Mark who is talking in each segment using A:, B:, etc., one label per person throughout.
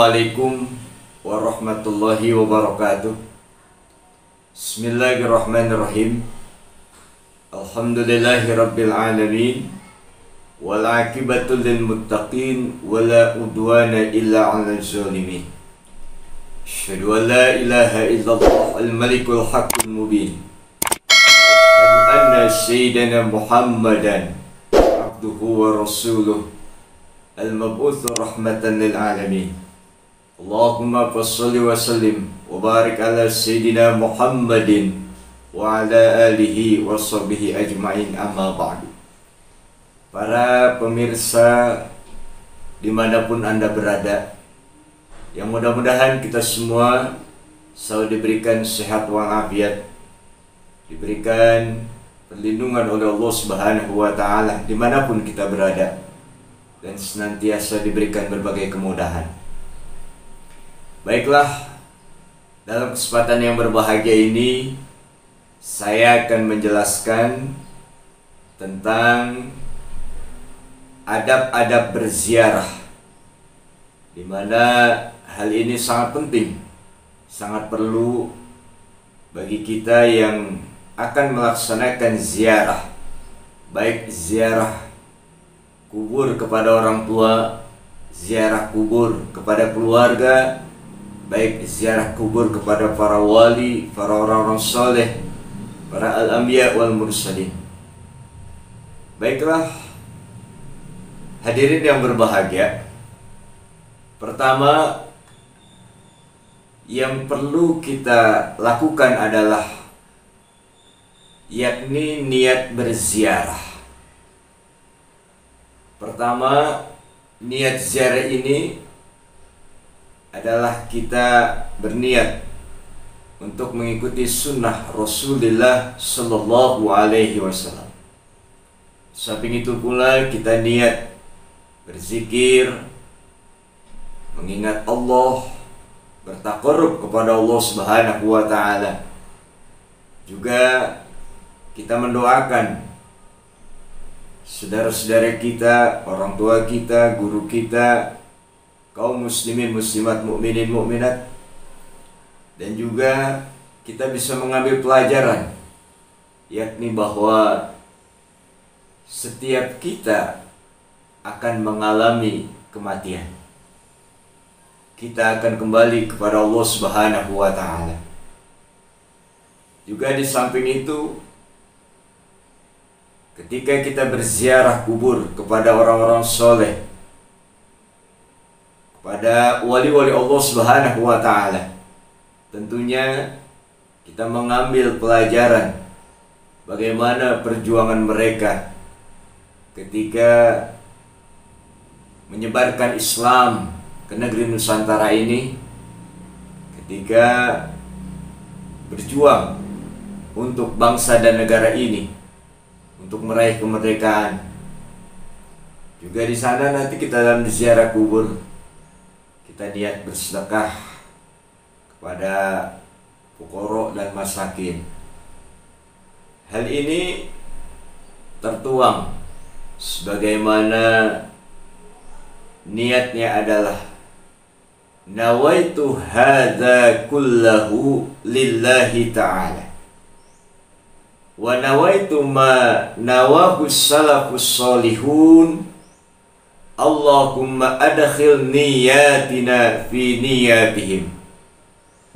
A: Assalamualaikum warahmatullahi wabarakatuh. Bismillahirrahmanirrahim. Alhamdulillahi rabbil alamin. Wal aqibatu lil muttaqin wala udwana illa 'alal zalimin. Asyhadu an la ilaha illallah al-malikul haqqul mubin. Asyhadu anna sayyidana Muhammadan abduhu wa rasuluh al-mab'uts rahmatan lil alamin. Allahumma shalli wa sallim wa barik ala sayyidina Muhammadin wa ala alihi wa sahbihi ajma'in, amma ba'du. Para pemirsa dimanapun Anda berada, yang mudah-mudahan kita semua selalu diberikan sehat walafiat, diberikan perlindungan oleh Allah Subhanahu wa Ta'ala dimanapun kita berada, dan senantiasa diberikan berbagai kemudahan. Baiklah, dalam kesempatan yang berbahagia ini saya akan menjelaskan tentang adab-adab berziarah, di mana hal ini sangat penting, sangat perlu bagi kita yang akan melaksanakan ziarah, baik ziarah kubur kepada orang tua, ziarah kubur kepada keluarga, baik ziarah kubur kepada para wali, para orang-orang soleh, para al-anbiya wal mursalin. Baiklah, hadirin yang berbahagia, pertama yang perlu kita lakukan adalah yakni niat berziarah. Pertama, niat ziarah ini adalah kita berniat untuk mengikuti sunnah Rasulullah Sallallahu Alaihi Wasallam. Samping itu pula kita niat berzikir, mengingat Allah, bertaqarrub kepada Allah Subhanahu wa Ta'ala. Juga kita mendoakan saudara-saudara kita, orang tua kita, guru kita, kaum muslimin, muslimat, mukminin, mukminat. Dan juga kita bisa mengambil pelajaran, yakni bahwa setiap kita akan mengalami kematian. Kita akan kembali kepada Allah Subhanahu wa Ta'ala. Juga di samping itu, ketika kita berziarah kubur kepada orang-orang soleh, kepada wali-wali Allah Subhanahu wa Ta'ala, tentunya kita mengambil pelajaran bagaimana perjuangan mereka ketika menyebarkan Islam ke negeri Nusantara ini, ketika berjuang untuk bangsa dan negara ini, untuk meraih kemerdekaan. Juga di sana nanti kita dalam ziarah kubur, kita niat bersedekah kepada fuqara dan masakin. Hal ini tertuang sebagaimana niatnya adalah nawaitu hadza kullahu lillahi ta'ala wa nawaitu ma nawahu salafus salihun. Allahumma adkhil niyatina fi niyatihim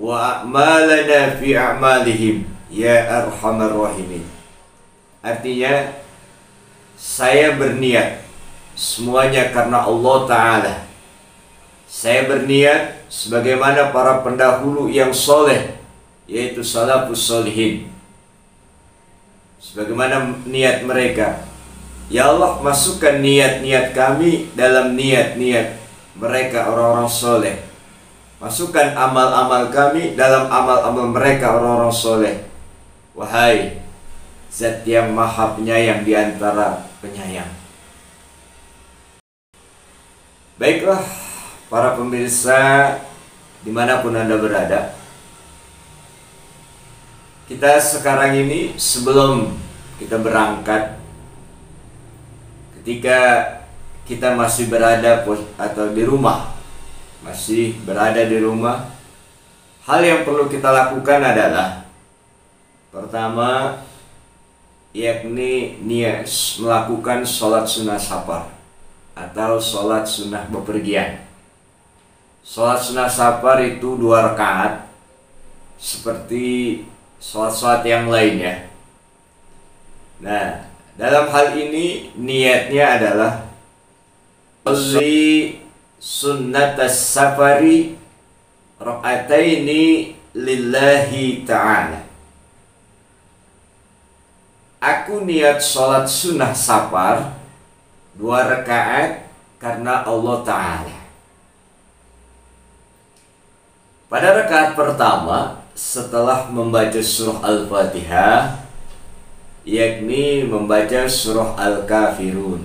A: wa a'malana fi a'malihim ya arhamar rahimin. Artinya, saya berniat semuanya karena Allah Ta'ala. Saya berniat sebagaimana para pendahulu yang soleh, yaitu salafus solihin. Sebagaimana niat mereka, ya Allah, masukkan niat-niat kami dalam niat-niat mereka orang-orang soleh. Masukkan amal-amal kami dalam amal-amal mereka orang-orang soleh. Wahai Zat yang maha penyayang di antara penyayang. Baiklah, para pemirsa dimanapun Anda berada, kita sekarang ini sebelum kita berangkat, ketika kita masih berada atau di rumah masih berada di rumah, hal yang perlu kita lakukan adalah pertama, yakni niat melakukan sholat sunnah safar atau sholat sunnah bepergian. Sholat sunnah safar itu 2 rakaat seperti sholat-sholat yang lainnya. Nah, dalam hal ini niatnya adalah sholli sunnatas safari rakaataini lillahi ta'ala. Aku niat sholat sunnah safar 2 rakaat karena Allah Ta'ala. Pada rakaat pertama setelah membaca surah Al-Fatihah, yakni membaca surah Al-Kafirun.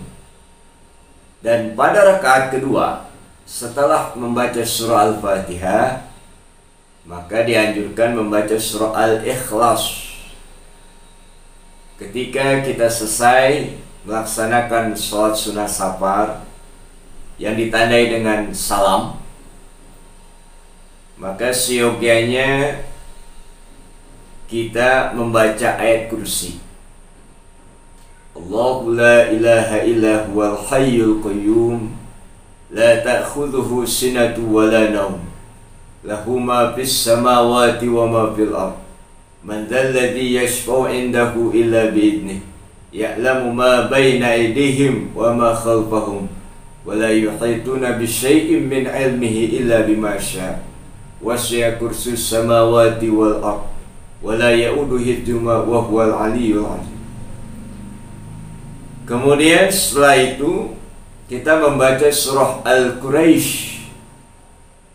A: Dan pada rakaat kedua setelah membaca surah Al-Fatihah, maka dianjurkan membaca surah Al-Ikhlas. Ketika kita selesai melaksanakan sholat sunnah safar yang ditandai dengan salam, maka seyogyanya kita membaca ayat kursi. Allahu la ilaha illa huwal hayyul qayyum la ta'khudhuhu sinatu wa la nawm lahu ma fis samawati wa ma fil ardh man dzal ladzi yashfa'u 'indahu illa bi'idnihi ya'lamu ma baina aydihim wa ma khalfahum wa la yuhituna bi syai'in min 'ilmihi illa bima syaa' wasi'a kursiyyus samawati wal ardh wa la ya'uduhu hifdhuhuma wa huwal 'aliyyul 'azim. Kemudian setelah itu kita membaca surah Al-Quraisy.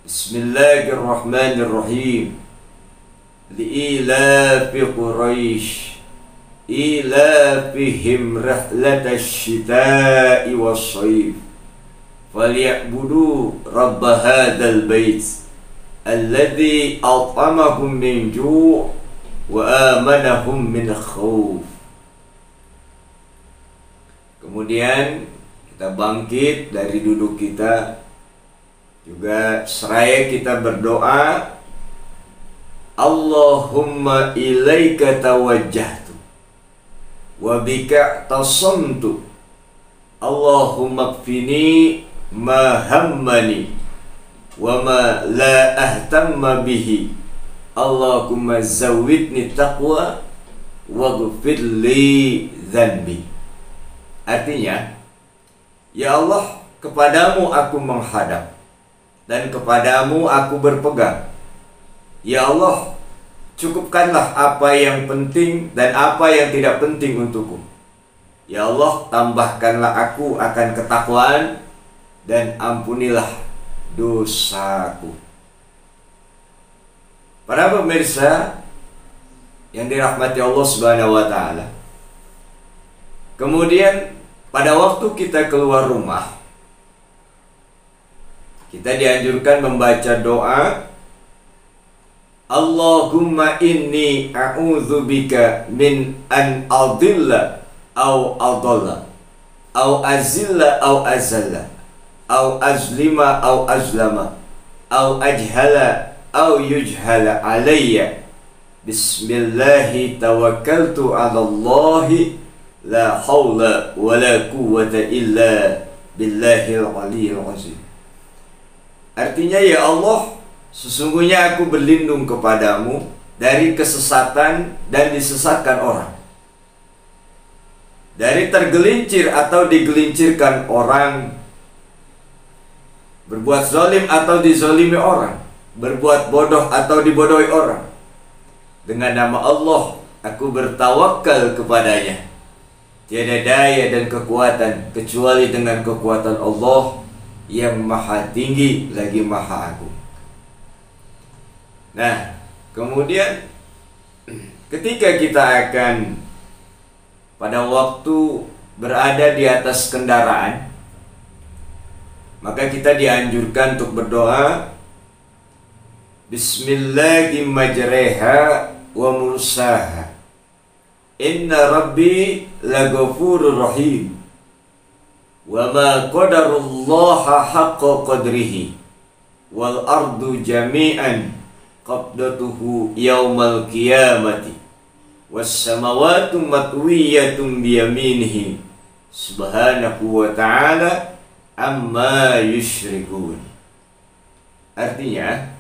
A: Bismillahirrahmanirrahim. Li'ilafi Quraisy ilafihim rihlatash shita'i was-shayf falyabudu rabb hadzal bait alladzi at'amahum min ju' wa amanahum min khauf. Kemudian kita bangkit dari duduk kita, juga seraya kita berdoa, Allahumma ilaika tawajjahtu wa bika tasamtu Allahumma kfini ma hammani wa ma la ahtamma bihi Allahumma zawidni taqwa waghfir li dhanbi. Artinya, ya Allah, kepadamu aku menghadap dan kepadamu aku berpegang. Ya Allah, cukupkanlah apa yang penting dan apa yang tidak penting untukku. Ya Allah, tambahkanlah aku akan ketakwaan dan ampunilah dosaku. Para pemirsa yang dirahmati Allah Subhanahu wa taala. Kemudian pada waktu kita keluar rumah, kita dianjurkan membaca doa, Allahumma inni a'udzubika min an adilla au adalla au azilla au azalla au azlima au azlama au ajhala au yujhala alayya. Bismillahi tawakkaltu ala Allahi la haula wa la quwwata illa billahil aliyyil azim. Artinya, ya Allah, sesungguhnya aku berlindung kepadamu dari kesesatan dan disesatkan orang, dari tergelincir atau digelincirkan orang, berbuat zalim atau dizalimi orang, berbuat bodoh atau dibodohi orang. Dengan nama Allah aku bertawakal kepadanya. Tiada daya dan kekuatan kecuali dengan kekuatan Allah yang maha tinggi lagi maha agung. Nah, kemudian ketika kita akan pada waktu berada di atas kendaraan, maka kita dianjurkan untuk berdoa, Bismillahirrahmanirrahim wa mursaha inna rabbi laghafurur rahim wa ma qadarullaha haqqa qadrihi wal ardu jami'an qabdatuhu yaumal qiyamati was samawati matwiyatun biyaminihi subhanahu wa ta'ala amma yusyrikun. Artinya,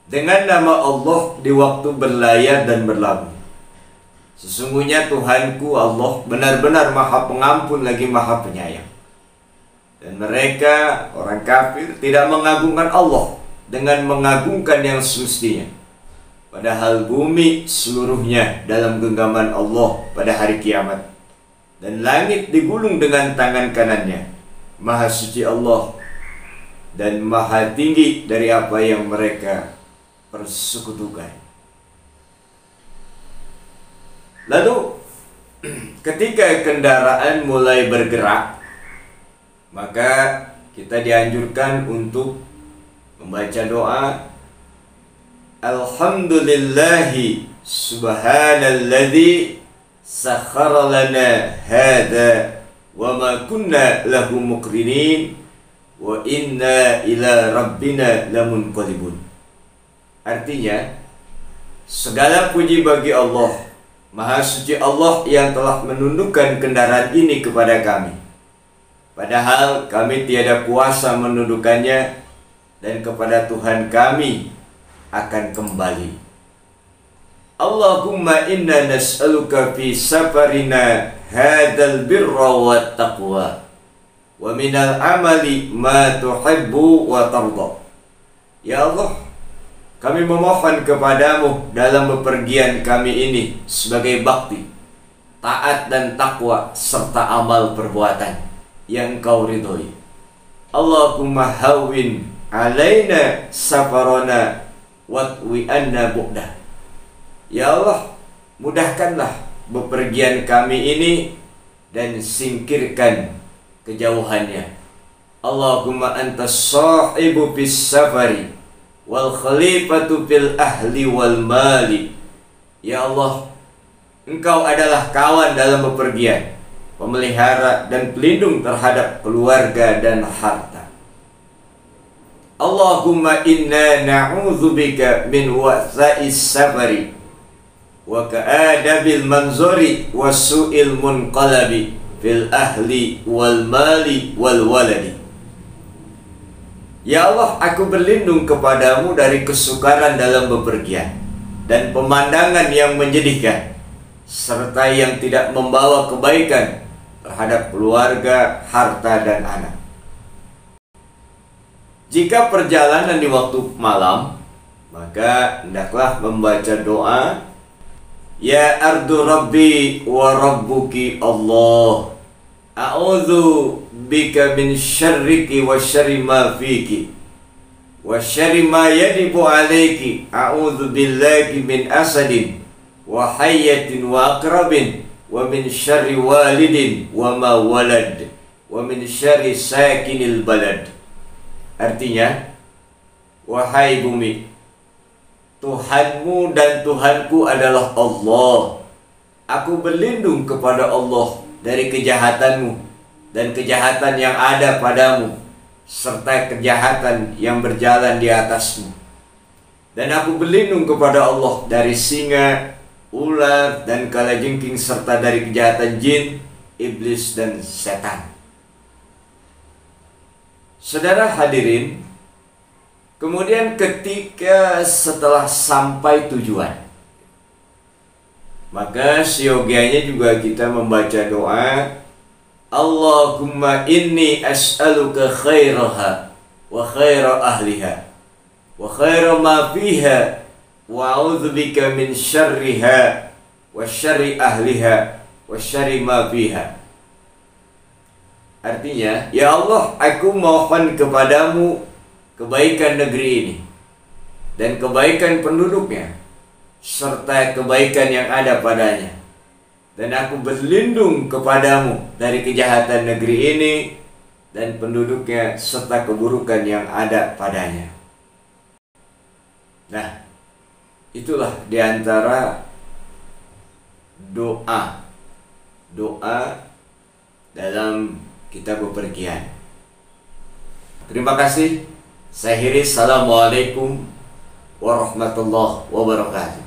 A: dengan nama Allah di waktu berlayar dan berlabuh, sesungguhnya Tuhanku Allah benar-benar Maha Pengampun lagi Maha Penyayang. Dan mereka, orang kafir, tidak mengagungkan Allah dengan mengagungkan yang semestinya. Padahal bumi seluruhnya dalam genggaman Allah pada hari kiamat. Dan langit digulung dengan tangan kanannya. Maha suci Allah dan maha tinggi dari apa yang mereka persekutukan. Lalu ketika kendaraan mulai bergerak, maka kita dianjurkan untuk membaca doa Alhamdulillahi subhanalladzi sakhkhara lana hadza wa ma kunna lahu muqrinin wa inna ila rabbina lamunqalibun. Artinya, segala puji bagi Allah, Maha suci Allah yang telah menundukkan kendaraan ini kepada kami. Padahal kami tiada kuasa menundukkannya, dan kepada Tuhan kami akan kembali. Allahumma inna nas'aluka fi safarina hadzal birra wat taqwa wa minal amali ma tuhibbu wa tarda. Ya Allah, kami memohon kepadamu dalam bepergian kami ini sebagai bakti, taat dan takwa serta amal perbuatan yang Kau ridhoi. Allahumma hawwin alaina safarana watwi anna bu'dah. Ya Allah, mudahkanlah bepergian kami ini dan singkirkan kejauhannya. Allahumma antas sahibu fis safari wal khalifatu fil ahli wal mali. Ya Allah, Engkau adalah kawan dalam bepergian, pemelihara dan pelindung terhadap keluarga dan harta. Allahumma inna na'udzubika min wa'tha'is safari wa ka'adabil manzuri wa su'il munqalabi fil ahli wal mali wal waladi. Ya Allah, aku berlindung kepadamu dari kesukaran dalam bepergian dan pemandangan yang menyedihkan, serta yang tidak membawa kebaikan terhadap keluarga, harta, dan anak. Jika perjalanan di waktu malam, maka hendaklah membaca doa Ya ardu rabbi wa rabbuki Allah, a'udzu bika min syarriki wa syarri ma fiki wa syarri ma yadibu alayki, a'udzu billahi min asadin wa hayyatin wa aqrabin wa min syarri walidin wa ma walad wa min syarri sakinil balad. Artinya, wahai bumi, Tuhanmu dan Tuhanku adalah Allah. Aku berlindung kepada Allah dari kejahatanmu dan kejahatan yang ada padamu, serta kejahatan yang berjalan di atasmu. Dan aku berlindung kepada Allah dari singa, ular, dan kalajengking, serta dari kejahatan jin, iblis, dan setan. Saudara hadirin, kemudian ketika setelah sampai tujuan, maka siogianya juga kita membaca doa Allahumma inni as'aluka khairaha wa khaira ahliha wa khaira ma fiha wa a'udzubika min syarriha wa syarri ahliha wa syarri ma fiha. Artinya, ya Allah, aku mohon kepadamu kebaikan negeri ini dan kebaikan penduduknya serta kebaikan yang ada padanya, dan aku berlindung kepadamu dari kejahatan negeri ini dan penduduknya serta keburukan yang ada padanya. Nah, itulah diantara doa dalam kita bepergian. Terima kasih Saya akhiri, assalamualaikum warahmatullahi wabarakatuh.